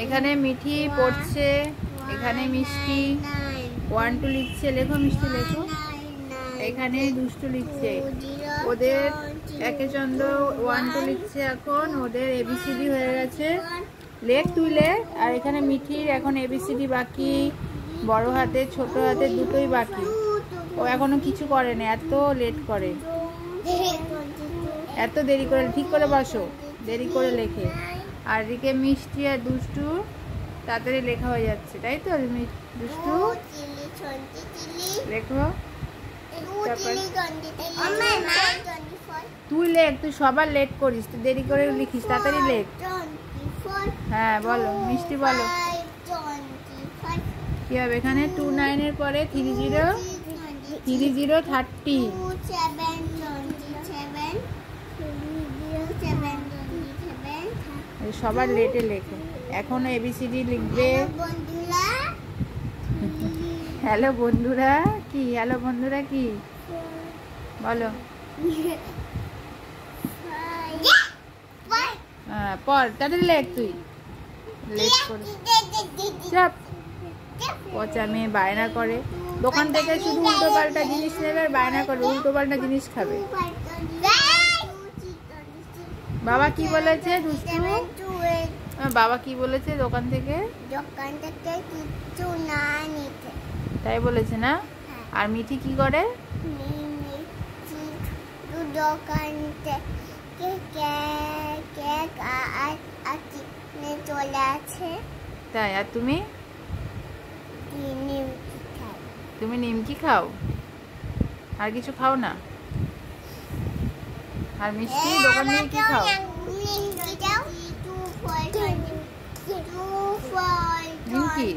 এখানে মিঠি পড়ছে, এখানে মিষ্টি 1 2 লিখছে। লেখো মিষ্টি লেখো। এখানে দুষ্টু লিখছে, ওদের একে চন্দ্র 1 2 লিখছে। এখন ওদের এবিসিডি হয়ে গেছে। লেখ তুই লেখ। আর এখানে মিঠির এখন এবিসিডি বাকি, বড় হাতে ছোট হাতে দুটোই বাকি। ও এখনো কিছু করে না, এত লেট করে, এত দেরি করে। ঠিক করে বসো, দেরি করে লেখে। আর এদিকে মিষ্টি আর দুষ্টু তাড়াতাড়ি লেখা হয়ে যাচ্ছে, তাই তো? দুষ্টু লেখো। তুই লেখ, তুই সবার লেট করিস, তুই দেরি করে লিখিস, তাড়াতাড়ি লেখ। হ্যাঁ বলো মিষ্টি, বলো কি হবে এখানে? 2 9 এর পরে 3 0 3 0 30। সবার লেটে লেখে। এখন এবিসিডি লিখবে। হ্যালো বন্ধুরা কি? হ্যালো বন্ধুরা কি বলো? হ্যাঁ পর, তাড়াতাড়ি লেখ। তুই লেট করে চাপ। পচা মেয়ে বায়না করে, দোকান থেকে শুধু উল্টো পাল্টা জিনিস নেবে আর বায়না করে, উল্টো পাল্টা জিনিস খাবে। বাবা কি বলেছে দুষ্টু? বাবা কি বলেছে দোকান থেকে? কিছু না নিতে, তাই বলেছে না? আর মিঠি কি করে? দোকান থেকে চলে আছে। তাই? আর তুমি? তুমি নিমকি খাও, আর কিছু খাও না? আর মিষ্টি দোকান থেকে কি খাও? নিমকি।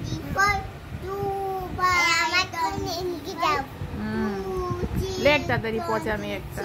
লেখ তাড়াতাড়ি, পচা মেয়ে একটা।